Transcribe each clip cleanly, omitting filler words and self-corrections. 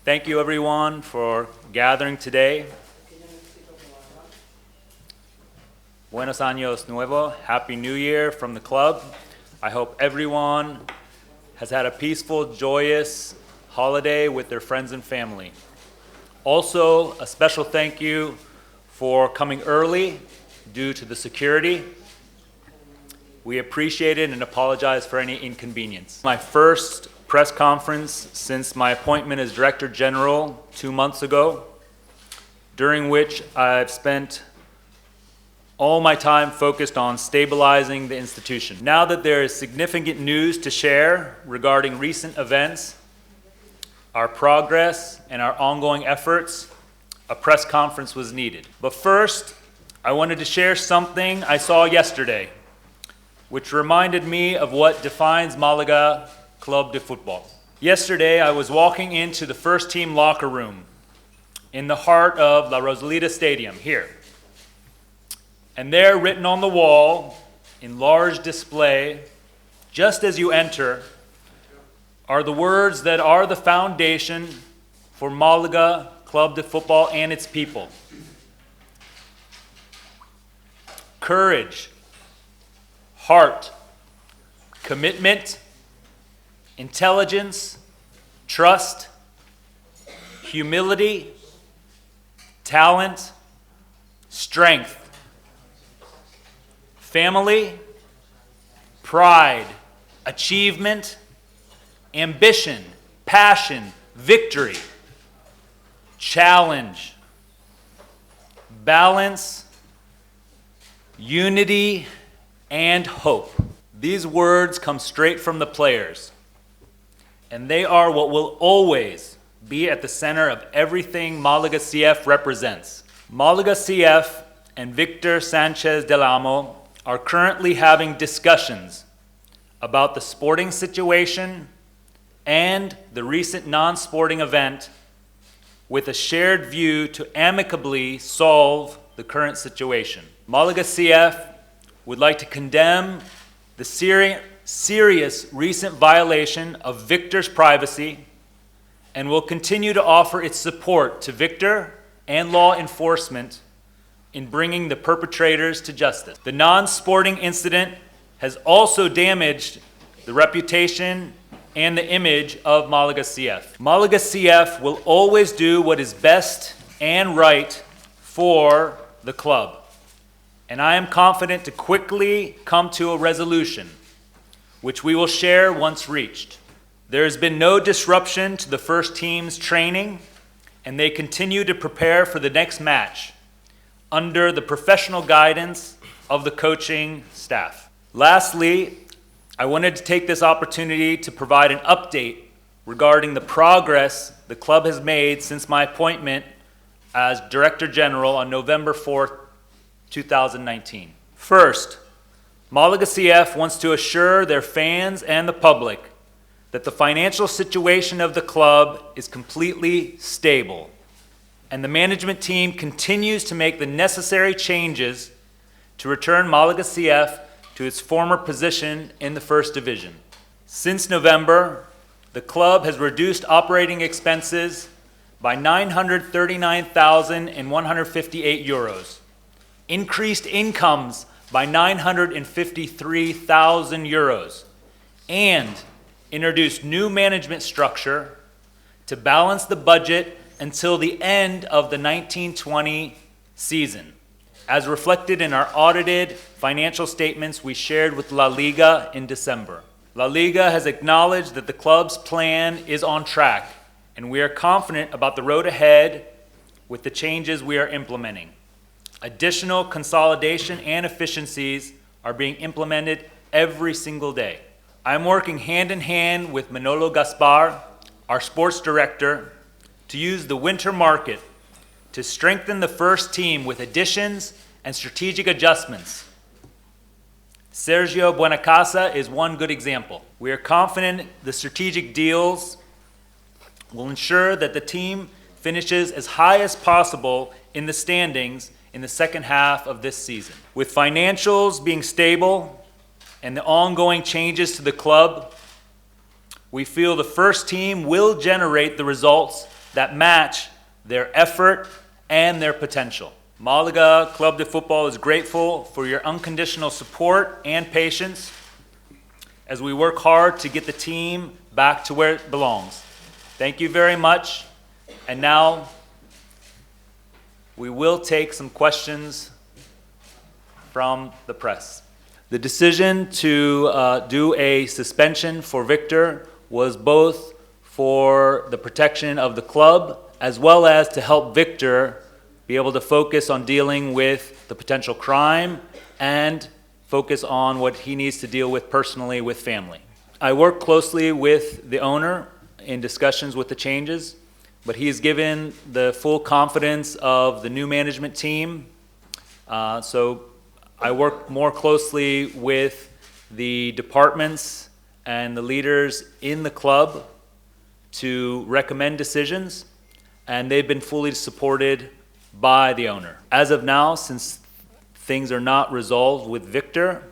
Thank you everyone for gathering today. Buenos años nuevo. Happy New Year from the club. I hope everyone has had a peaceful, joyous holiday with their friends and family. Also, a special thank you for coming early due to the security. We appreciate it and apologize for any inconvenience. My first press conference since my appointment as Director General 2 months ago, during which I've spent all my time focused on stabilizing the institution. Now that there is significant news to share regarding recent events, our progress, and our ongoing efforts, a press conference was needed. But first, I wanted to share something I saw yesterday, which reminded me of what defines Málaga Club de Football. Yesterday, I was walking into the first team locker room in the heart of La Rosaleda Stadium, here. And there, written on the wall, in large display, just as you enter, are the words that are the foundation for Málaga Club de Football and its people. Courage, heart, commitment, intelligence, trust, humility, talent, strength, family, pride, achievement, ambition, passion, victory, challenge, balance, unity, and hope. These words come straight from the players, and they are what will always be at the center of everything Málaga CF represents. Málaga CF and Victor Sánchez del Amo are currently having discussions about the sporting situation and the recent non-sporting event, with a shared view to amicably solve the current situation. Málaga CF would like to condemn the serious recent violation of Victor's privacy and will continue to offer its support to Victor and law enforcement in bringing the perpetrators to justice. The non-sporting incident has also damaged the reputation and the image of Málaga CF. Málaga CF will always do what is best and right for the club, and I am confident to quickly come to a resolution, which we will share once reached. There has been no disruption to the first team's training, and they continue to prepare for the next match under the professional guidance of the coaching staff. Lastly, I wanted to take this opportunity to provide an update regarding the progress the club has made since my appointment as Director General on November 4th, 2019. First, Málaga CF wants to assure their fans and the public that the financial situation of the club is completely stable, and the management team continues to make the necessary changes to return Málaga CF to its former position in the First Division. Since November, the club has reduced operating expenses by 939,158 euros, increased incomes by 953,000 euros, and introduced new management structure to balance the budget until the end of the 1920 season, as reflected in our audited financial statements we shared with La Liga in December. La Liga has acknowledged that the club's plan is on track, and we are confident about the road ahead with the changes we are implementing. Additional consolidation and efficiencies are being implemented every single day. I'm working hand in hand with Manolo Gaspar, our sports director, to use the winter market to strengthen the first team with additions and strategic adjustments. Sergio Buenacasa is one good example. We are confident the strategic deals will ensure that the team finishes as high as possible in the standings in the second half of this season. With financials being stable and the ongoing changes to the club, we feel the first team will generate the results that match their effort and their potential. Malaga Club de Football is grateful for your unconditional support and patience as we work hard to get the team back to where it belongs. Thank you very much. And now we will take some questions from the press. The decision to do a suspension for Victor was both for the protection of the club as well as to help Victor be able to focus on dealing with the potential crime and focus on what he needs to deal with personally with family. I work closely with the owner in discussions with the changes, but he's given the full confidence of the new management team. So I work more closely with the departments and the leaders in the club to recommend decisions, and they've been fully supported by the owner. As of now, since things are not resolved with Victor,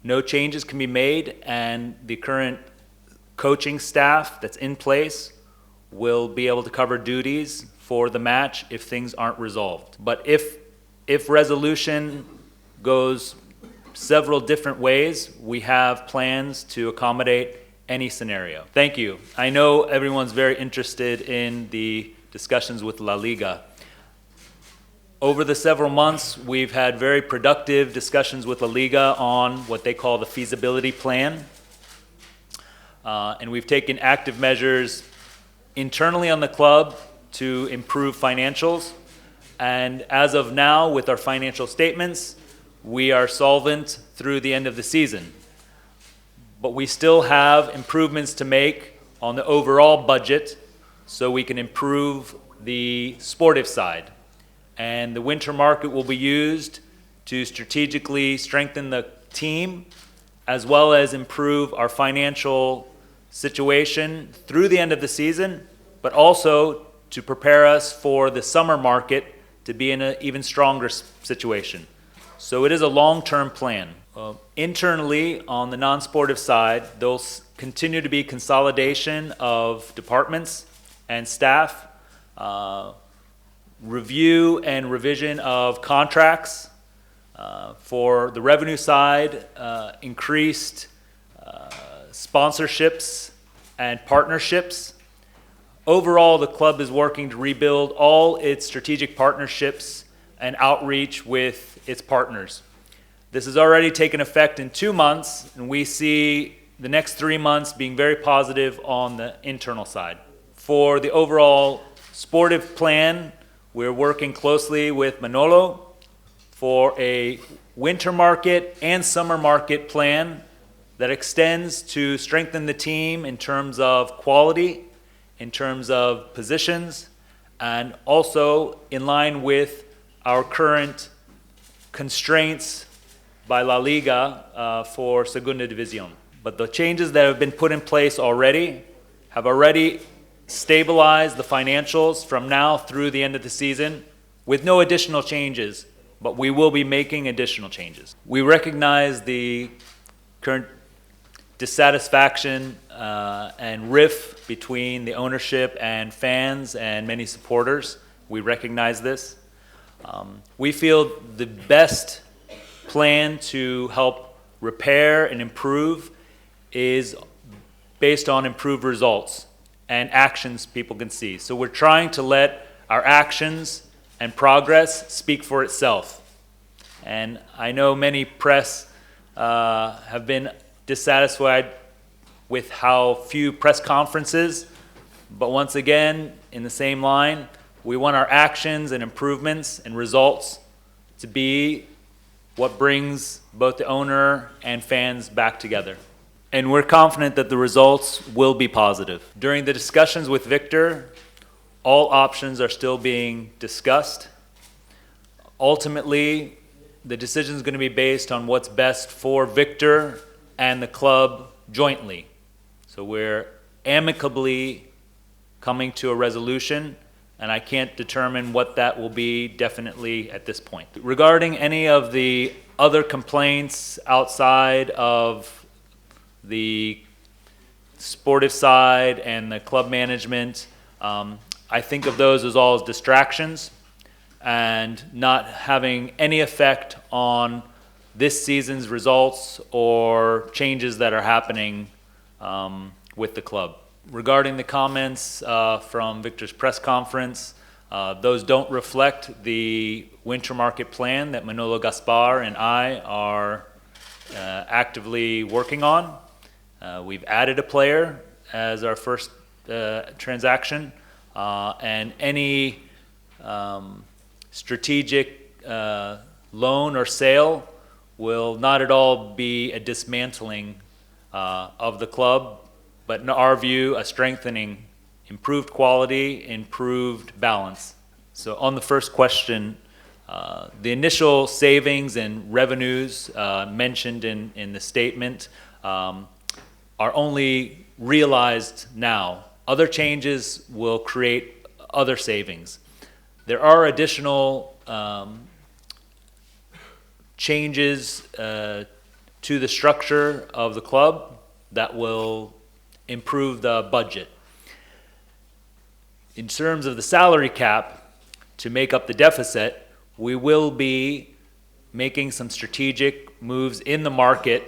no changes can be made, and the current coaching staff that's in place will be able to cover duties for the match if things aren't resolved. But if resolution goes several different ways, we have plans to accommodate any scenario. Thank you. I know everyone's very interested in the discussions with La Liga. Over the several months, we've had very productive discussions with La Liga on what they call the Feasibility Plan. And we've taken active measures internally on the club to improve financials. And as of now, with our financial statements, we are solvent through the end of the season. But we still have improvements to make on the overall budget so we can improve the sportive side. And the winter market will be used to strategically strengthen the team as well as improve our financial situation through the end of the season, but also to prepare us for the summer market to be in an even stronger situation. So it is a long-term plan. Internally, on the non-sportive side, there'll continue to be consolidation of departments and staff, review and revision of contracts. For the revenue side, increased sponsorships and partnerships. Overall, the club is working to rebuild all its strategic partnerships and outreach with its partners. This has already taken effect in 2 months, and we see the next 3 months being very positive on the internal side. For the overall sportive plan, we're working closely with Manolo for a winter market and summer market plan that extends to strengthen the team in terms of quality, in terms of positions, and also in line with our current constraints by La Liga for Segunda División. But the changes that have been put in place already have already stabilized the financials from now through the end of the season with no additional changes, but we will be making additional changes. We recognize the current dissatisfaction and rift between the ownership and fans and many supporters. We recognize this. We feel the best plan to help repair and improve is based on improved results and actions people can see. So we're trying to let our actions and progress speak for itself. And I know many press have been dissatisfied with how few press conferences, but once again, in the same line, we want our actions and improvements and results to be what brings both the owner and fans back together. And we're confident that the results will be positive. During the discussions with Victor, all options are still being discussed. Ultimately, the decision is going to be based on what's best for Victor and the club jointly. So we're amicably coming to a resolution, and I can't determine what that will be definitely at this point. Regarding any of the other complaints outside of the sportive side and the club management, I think of those as all as distractions and not having any effect on this season's results or changes that are happening with the club. Regarding the comments from Victor's press conference, those don't reflect the winter market plan that Manolo Gaspar and I are actively working on. We've added a player as our first transaction, and any strategic loan or sale will not at all be a dismantling of the club, but in our view, a strengthening, improved quality, improved balance. So on the first question, the initial savings and revenues mentioned in the statement are only realized now. Other changes will create other savings. There are additional changes to the structure of the club that will improve the budget. In terms of the salary cap, to make up the deficit, we will be making some strategic moves in the market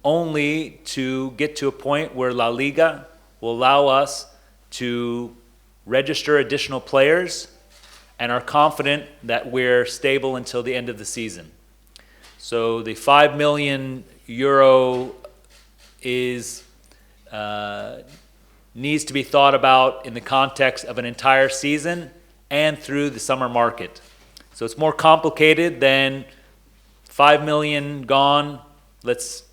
only to get to a point where La Liga will allow us to register additional players and are confident that we're stable until the end of the season. So the €5 million is needs to be thought about in the context of an entire season and through the summer market. So it's more complicated than 5 million gone, let's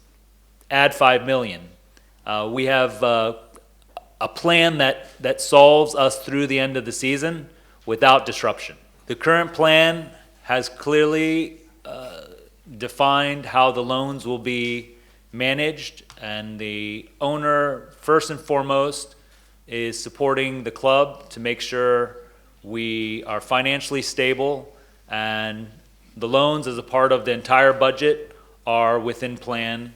add 5 million. We have a plan that solves us through the end of the season without disruption. The current plan has clearly defined how the loans will be managed, and the owner, first and foremost, is supporting the club to make sure we are financially stable, and the loans as a part of the entire budget are within plan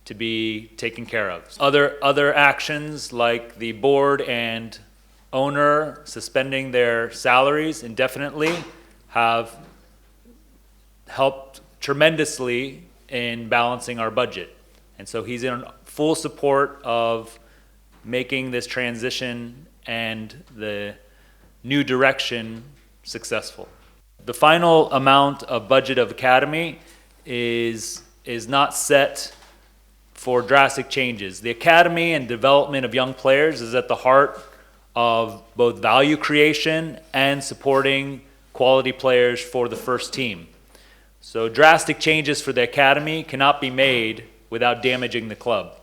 to be taken care of. Other actions like the board and owner suspending their salaries indefinitely have helped tremendously in balancing our budget. And so he's in full support of making this transition and the new direction successful. The final amount of budget of Academy is not set for drastic changes. The Academy and development of young players is at the heart of both value creation and supporting quality players for the first team. So drastic changes for the Academy cannot be made without damaging the club.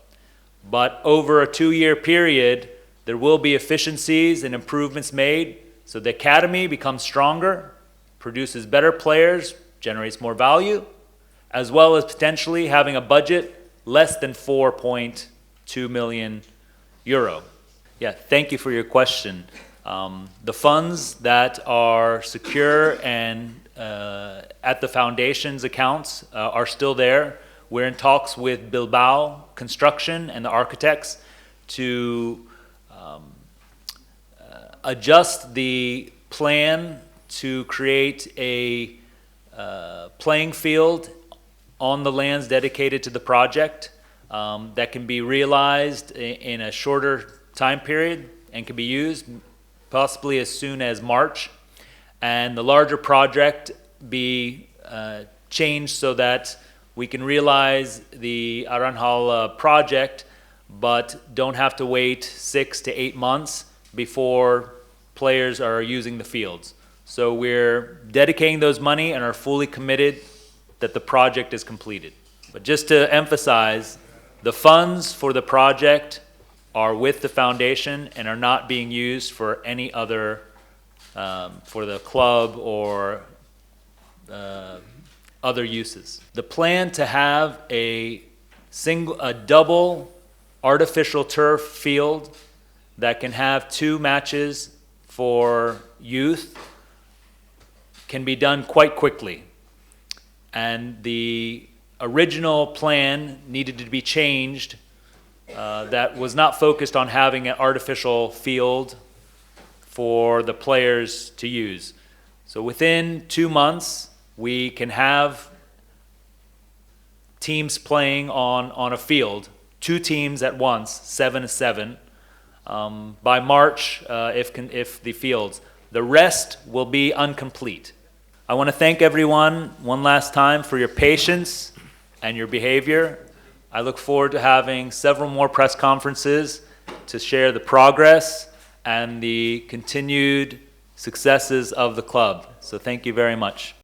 But over a 2-year period, there will be efficiencies and improvements made so the Academy becomes stronger, produces better players, generates more value, as well as potentially having a budget less than €4.2 million. Yeah, thank you for your question. The funds that are secure and at the foundation's accounts are still there. We're in talks with Bilbao Construction and the architects to adjust the plan to create a playing field on the lands dedicated to the project that can be realized in a shorter time period and can be used possibly as soon as March, and the larger project be changed so that we can realize the Aranjal project but don't have to wait 6 to 8 months before players are using the fields. So we're dedicating those money and are fully committed that the project is completed. But just to emphasize, the funds for the project are with the foundation and are not being used for any other, for the club or other uses. The plan to have a double artificial turf field that can have 2 matches for youth can be done quite quickly. And the original plan needed to be changed that was not focused on having an artificial field for the players to use. So within 2 months, we can have teams playing on a field, 2 teams at once, 7-7. By March, if the fields. The rest will be incomplete. I want to thank everyone one last time for your patience and your behavior. I look forward to having several more press conferences to share the progress and the continued successes of the club. So thank you very much.